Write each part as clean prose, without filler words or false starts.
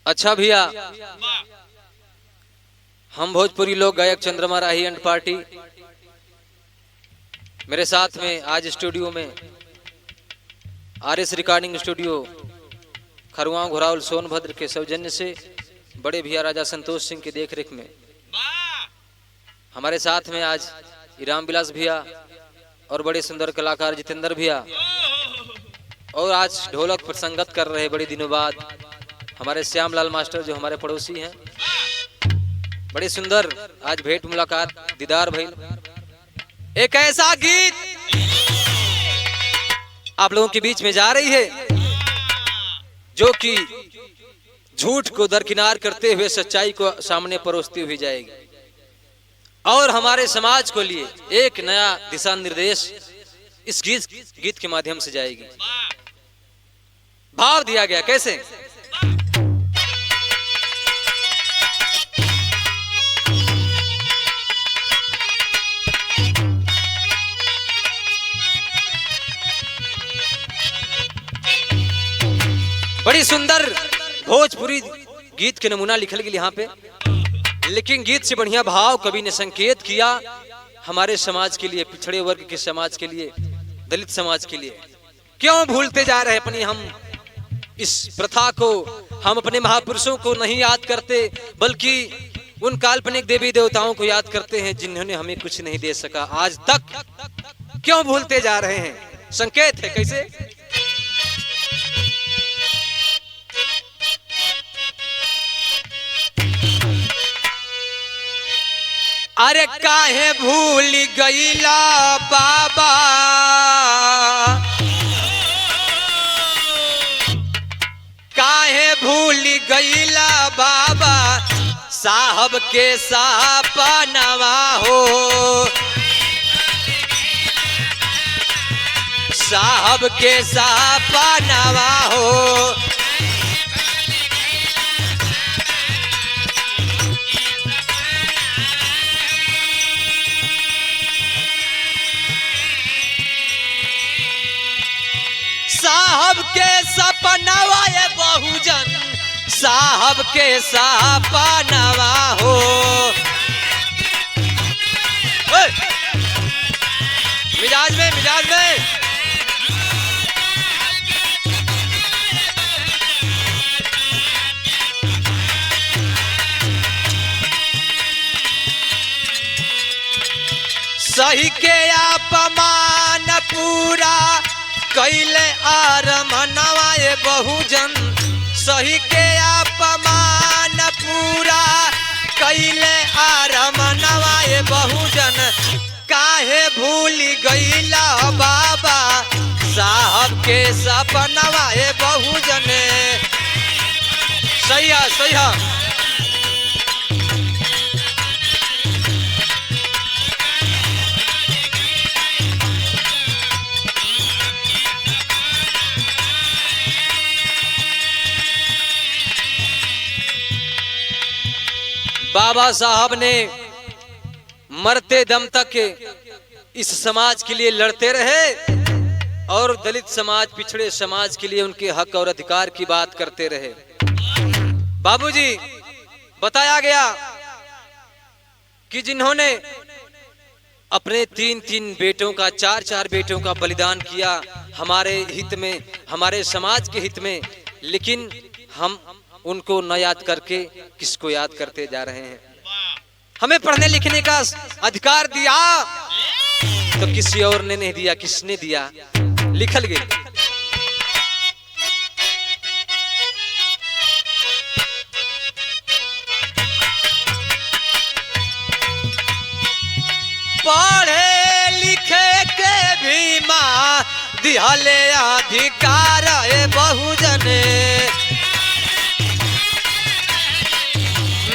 अच्छा भैया, हम भोजपुरी लोक गायक चंद्रमा राही एंड पार्टी, मेरे साथ में आज स्टूडियो में RS recording studio Kharwan Ghorawal Sonbhadra के सौजन्य से बड़े भैया राजा संतोष सिंह की देखरेख में हमारे साथ में आज राम विलास भैया और बड़े सुंदर कलाकार जितेंद्र भैया, और आज ढोलक पर संगत कर रहे बड़े दिनों बाद हमारे श्यामलाल मास्टर जो हमारे पड़ोसी हैं। बड़े सुंदर आज भेंट मुलाकात दीदार भइल। एक ऐसा गीत आप लोगों के बीच में जा रही है जो कि झूठ को दरकिनार करते हुए सच्चाई को सामने परोसती हुई जाएगी और हमारे समाज को लिए एक नया दिशा निर्देश इस गीत के माध्यम से जाएगी। भाव दिया गया कैसे? बड़ी सुंदर भोजपुरी गीत के नमूना लिखल गया यहाँ पे, लेकिन गीत से बढ़िया भाव कवि ने संकेत किया हमारे समाज के लिए, पिछड़े वर्ग के समाज के लिए, दलित समाज के लिए। क्यों भूलते जा रहे अपनी हम इस प्रथा को, हम अपने महापुरुषों को नहीं याद करते बल्कि उन काल्पनिक देवी देवताओं को याद करते हैं जिन्होंने हमें कुछ नहीं दे सका आज तक। क्यों भूलते जा रहे हैं? संकेत है कैसे? अरे काहे भूल गईला बाबा, काहे भूल गईला बाबा साहब के सपनवा हो, साहब के सपनवा हो। साहब के सपनवा ये बहुजन, साहब के सपनवा हो। मिजाज में, मिजाज में। सही के अपमान पूरा कैले आरमनवा ये बहुजन, सही के अपमान पूरा कैले आरमनवा ये बहुजन। काहे भूल गईला बाबा साहब के सपनवा ये बहुजन। सही है, सही है। बाबा साहब ने मरते दम तक इस समाज के लिए लड़ते रहे और दलित समाज, पिछड़े समाज के लिए उनके हक और अधिकार की बात करते रहे। बाबूजी बताया गया कि जिन्होंने अपने 3-3 बेटों का, 4-4 बेटों का बलिदान किया हमारे हित में, हमारे समाज के हित में, लेकिन हम उनको न याद करके किसको याद करते जा रहे हैं? हमें पढ़ने लिखने का अधिकार दिया तो किसी और ने नहीं दिया, किसने दिया? लिखल गया पढ़े लिखे के भी माँ दिहले अधिकार ए बहुजन,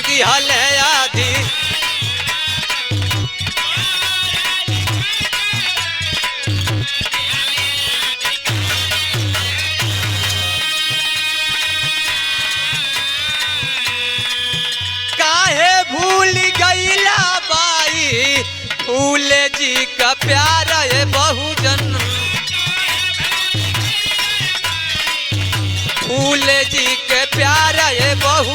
दिहले आदि। काहे भूल गईला बाई फूले जी का प्यार है बहुजन, फूले जी के प्यार है बहु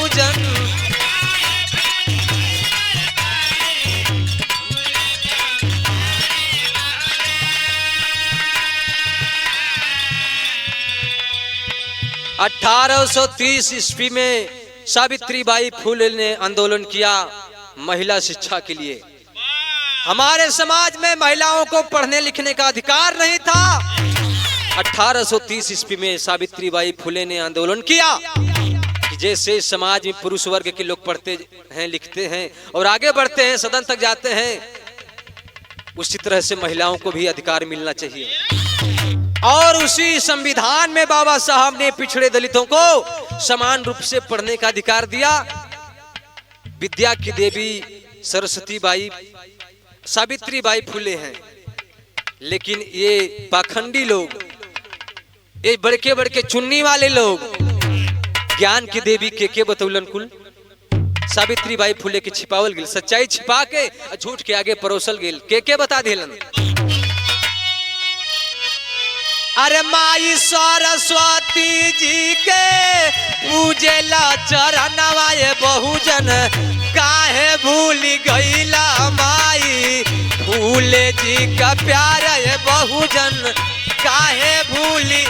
1830 ईस्वी में सावित्रीबाई फुले ने आंदोलन किया महिला शिक्षा के लिए। हमारे समाज में महिलाओं को पढ़ने लिखने का अधिकार नहीं था। 1830 ईस्वी में सावित्रीबाई फुले ने आंदोलन किया कि जैसे समाज में पुरुष वर्ग के लोग पढ़ते हैं, लिखते हैं और आगे बढ़ते हैं, सदन तक जाते हैं, उसी तरह से महिलाओं को भी अधिकार मिलना चाहिए। और उसी संविधान में बाबा साहब ने पिछड़े दलितों को समान रूप से पढ़ने का अधिकार दिया। विद्या की देवी सरस्वती बाई सावित्रीबाई फुले हैं, लेकिन ये पाखंडी लोग, ये बड़के बड़के चुन्नी वाले लोग ज्ञान की देवी के बतौलन कुल सावित्रीबाई फुले के छिपावल गेल, सच्चाई छिपा के झूठ के आगे परोसल गेल, के बता दिलन। अरे माई सरस्वती जी के पूजेला चरणवा ये बहुजन काहे भूल गईला माई फूले जी का प्यार ये बहुजन काहे भूली।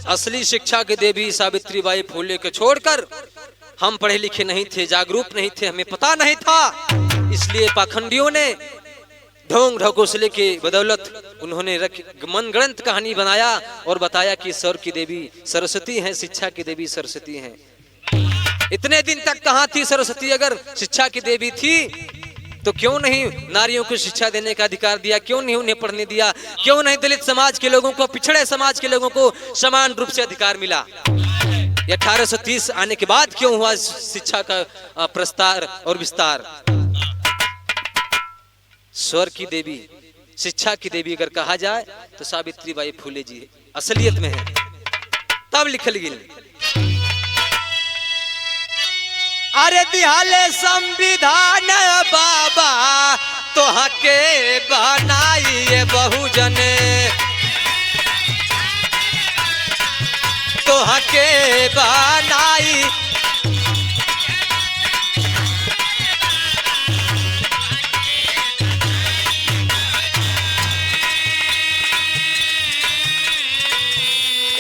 असली शिक्षा की देवी सावित्रीबाई फुले को छोड़कर हम पढ़े लिखे नहीं थे, जागरूक नहीं थे, हमें पता नहीं था। इसलिए पाखंडियों ने ढोंग ढकोसले के बदौलत उन्होंने मनगढ़ंत कहानी बनाया और बताया कि सर की देवी सरस्वती हैं, शिक्षा की देवी सरस्वती हैं। इतने दिन तक कहाँ थी सरस्वती? अगर शिक्षा की देवी थी तो क्यों नहीं नारियों को शिक्षा देने का अधिकार दिया? क्यों नहीं उन्हें पढ़ने दिया? क्यों नहीं दलित समाज के लोगों को, पिछड़े समाज के लोगों को समान रूप से अधिकार मिला? 1830 आने के बाद क्यों हुआ शिक्षा का प्रस्तार और विस्तार? स्वर की देवी, शिक्षा की देवी अगर कहा जाए तो सावित्रीबाई फुले जी असलियत में है, तब लिखल गई। अरे दिहाले संविधान बाबा तो हके बनाइए बहुजन, तो हके बनाई।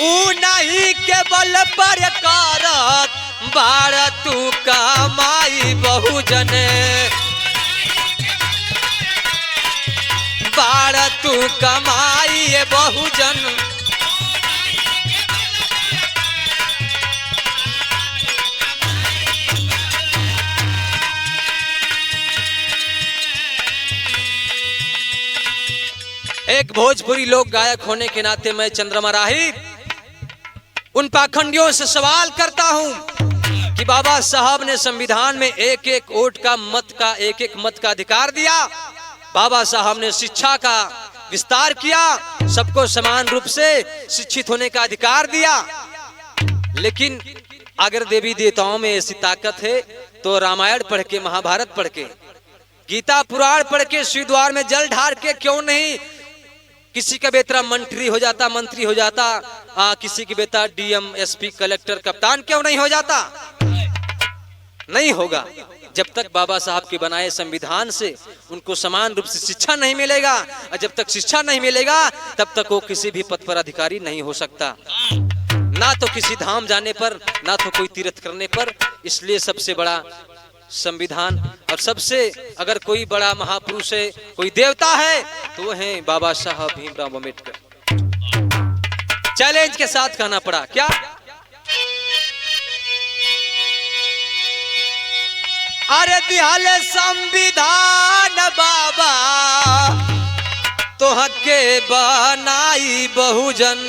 ऊ नहीं के बल पर कारत बार तू कमाई बहुजन, बार तू कमाई बहुजन। एक भोजपुरी लोक गायक होने के नाते मैं चंद्रमा राही उन पाखंडियों से सवाल करता हूं कि बाबा साहब ने संविधान में एक एक वोट का, मत का, एक एक मत का अधिकार दिया। बाबा साहब ने शिक्षा का विस्तार किया, सबको समान रूप से शिक्षित होने का अधिकार दिया। लेकिन अगर देवी देवताओं में ऐसी ताकत है तो रामायण पढ़ के, महाभारत पढ़ के, गीता पुराण पढ़ के, शिव द्वार में जल ढार के क्यों नहीं किसी का बेटा मंत्री हो जाता, मंत्री हो जाता, किसी की बेटा डीएम, एसपी, कलेक्टर, कप्तान क्यों नहीं हो जाता? नहीं होगा जब तक बाबा साहब के बनाए संविधान से उनको समान रूप से शिक्षा नहीं मिलेगा। और जब तक शिक्षा नहीं मिलेगा तब तक वो किसी भी पद पर अधिकारी नहीं हो सकता, ना तो किसी धाम जाने पर, ना तो कोई तीर्थ करने पर। इसलिए सबसे बड़ा संविधान और सबसे अगर कोई बड़ा महापुरुष है, कोई देवता है तो वो है बाबा साहब भीमराव अम्बेडकर। चैलेंज के साथ कहना पड़ा क्या? अरे दिहाले संविधान बाबा तो हके बनाई बहुजन,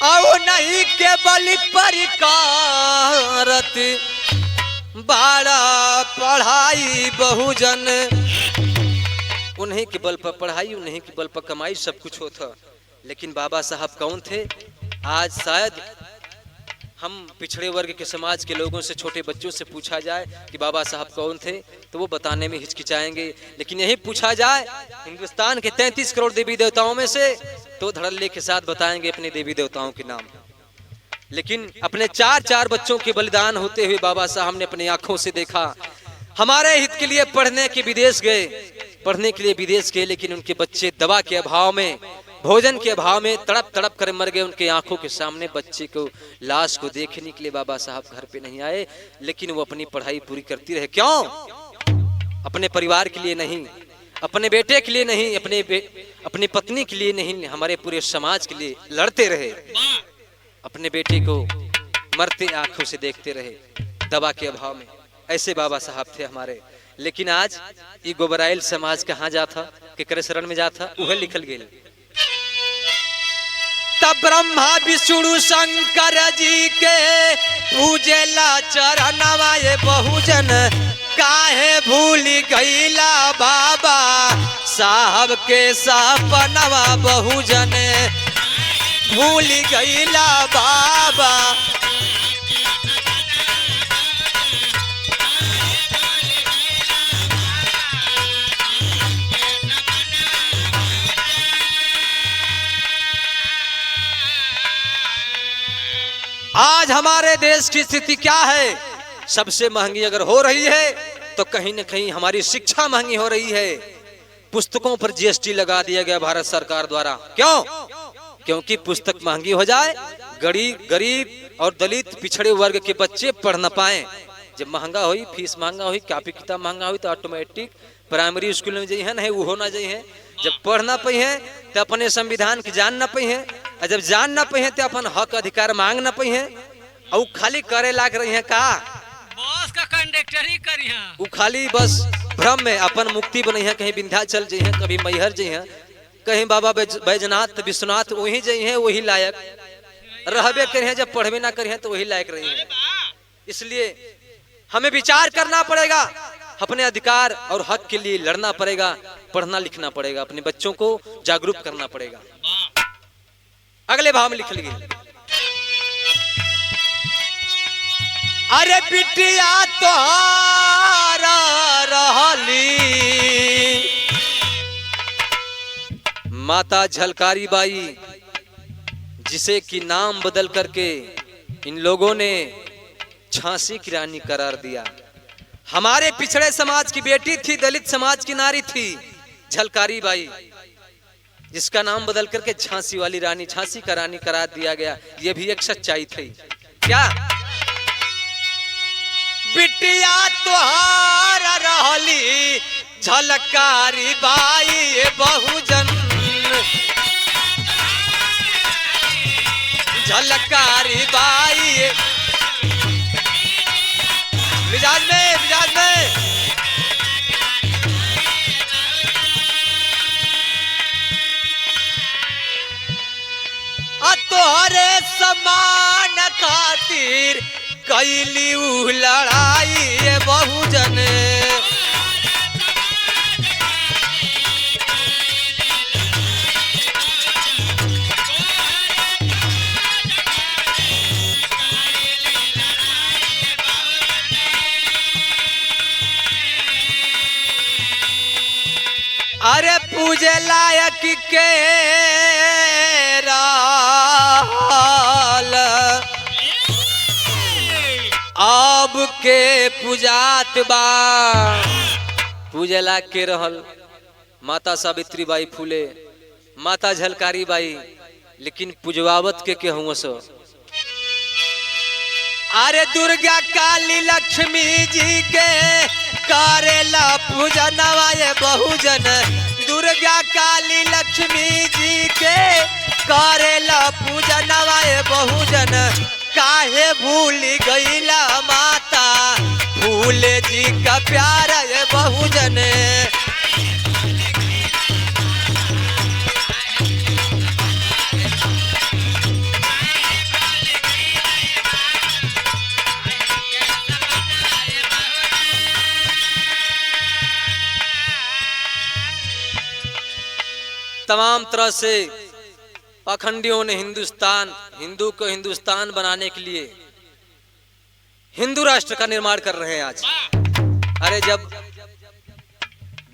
और नहीं के बलि परिकारत बाड़ा पढ़ाई बहुजन। उन्हीं के बल पर पढ़ाई, उन्हीं के बल पर कमाई, सब कुछ होता। लेकिन बाबा साहब कौन थे? आज शायद हम पिछड़े वर्ग के समाज के लोगों से, छोटे बच्चों से पूछा जाए कि बाबा साहब कौन थे, तो वो बताने में हिचकिचाएंगे। लेकिन यही पूछा जाए हिंदुस्तान के 33 करोड़ देवी देवताओं में से, तो धड़ल्ले के साथ बताएंगे अपने देवी देवताओं के नाम। लेकिन अपने 4 बच्चों के बलिदान होते हुए बाबा साहब ने अपनी आंखों से देखा। हमारे हित के लिए पढ़ने के विदेश गए, लेकिन उनके बच्चे दवा के अभाव में, भोजन के अभाव में तड़प तड़प कर मर गए। उनके आंखों के सामने बच्चे को, लाश को देखने के लिए बाबा साहब घर पे नहीं आए, लेकिन वो अपनी पढ़ाई पूरी करती रहे। क्यों? अपने परिवार के लिए नहीं, अपने बेटे के लिए नहीं, अपनी पत्नी के लिए नहीं, हमारे पूरे समाज के लिए लड़ते रहे। अपने बेटे को मरते आंखों से देखते रहे दवा के अभाव में। ऐसे बाबा साहब थे हमारे। लेकिन आज ये गोबराइल समाज कहाँ जाता, केकरे शरण में जाता, वह लिखल गेल। तब ब्रह्मा विष्णु शंकर जी के पूजेला चरणवा ये बहुजन, काहे भूल गईला बाबा साहब के सपनवा बहुजन, भूल गईला बाबा। आज हमारे देश की स्थिति क्या है? सबसे महंगी अगर हो रही है तो कहीं न कहीं हमारी शिक्षा महंगी हो रही है। पुस्तकों पर जीएसटी लगा दिया गया भारत सरकार द्वारा। क्यों? क्योंकि पुस्तक महंगी हो जाए, गरीब और दलित पिछड़े वर्ग के बच्चे पढ़ न पाए। जब महंगा हुई, फीस महंगा हुई, कॉपी किताब महंगा हुई, तो ऑटोमेटिक प्राइमरी स्कूल में जाइए ना, वो होना चाहिए। जब पढ़ ना पाई है तो अपने संविधान की जान ना पाई है, और जब जान ना पाई है तो अपन हक अधिकार मांग ना पाई है। और खाली करे लाग रही है का बस का कंडक्टर ही करी है। वो खाली बस भ्रम में अपन मुक्ति बनी है। कहीं विंध्याचल जी है, कभी मैहर जी है, कहीं बाबा बैजनाथ विश्वनाथ, वही जी है, वही लायक रहबे करी है। जब पढ़वे ना करी है तो वही लायक रही है। इसलिए हमें विचार करना पड़ेगा, अपने अधिकार और हक के लिए लड़ना पड़ेगा, पढ़ना लिखना पड़ेगा, अपने बच्चों को जागरूक करना पड़ेगा। अगले भाव में लिख लीजिए। अरे बिटिया तोहारा रहली माता झलकारी बाई, जिसे कि नाम बदल करके इन लोगों ने झांसी की रानी करार दिया। हमारे पिछड़े समाज की बेटी थी, दलित समाज की नारी थी झलकारी बाई, जिसका नाम बदल करके झांसी वाली रानी, झांसी का रानी करार दिया गया। ये भी एक सच्चाई थी। क्या? बिटिया तोहारा रहली झलकारी बाई ये बहुजन, झलकारी बाई मिजाज में तोहरे समान खातिर कैली उ लड़ाई ये बहुजन, अरे पूजे लायक के राल अब के पूजात बा। पूजे लायक के रहल माता सावित्री बाई फूले, माता झलकारी बाई, लेकिन पूजवावत के हुआ सो। अरे दुर्गा काली लक्ष्मी जी के करेला पूजनवा ये बहुजन, दुर्गा काली लक्ष्मी जी के करेला पूजनवा ये बहुजन, काहे भूल गईला माता फूले जी का प्यार ये बहुजन। तमाम तरह से पाखंडियों ने हिंदू को हिंदुस्तान बनाने के लिए हिंदू राष्ट्र का निर्माण कर रहे हैं आज। अरे जब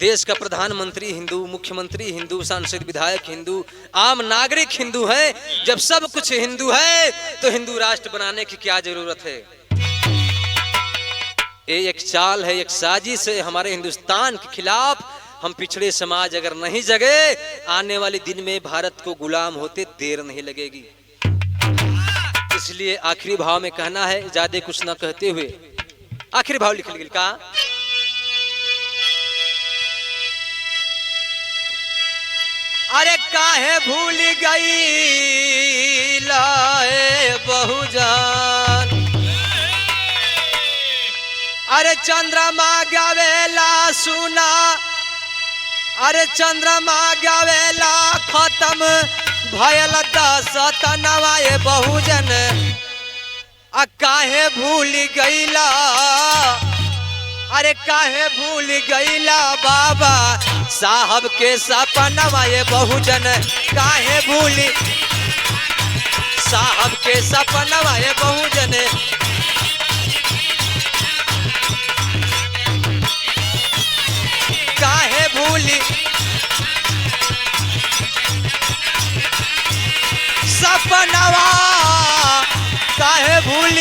देश का प्रधानमंत्री हिंदू, मुख्यमंत्री हिंदू, सांसद विधायक हिंदू, आम नागरिक हिंदू है, जब सब कुछ हिंदू है तो हिंदू राष्ट्र बनाने की क्या जरूरत है? ये एक चाल है, एक साजिश है हमारे हिंदुस्तान के खिलाफ। हम पिछड़े समाज अगर नहीं जगे, आने वाले दिन में भारत को गुलाम होते देर नहीं लगेगी। इसलिए आखिरी भाव में कहना है, ज्यादा कुछ ना कहते हुए आखिरी भाव लिख लिखा, अरे काहे भूल गई लाए बहुजान, अरे चंद्रमा गावेला सुना, अरे चंद्रमा गावेला खत्म भयल दस तनवाए बहुजन, काहे भूल गईला, अरे काहे भूल गईला बाबा साहब के सपनवा ये बहुजन, काहे भूल साहब के सपनवा ये बहुजन, काहे भूली सपनवा, काहे भूल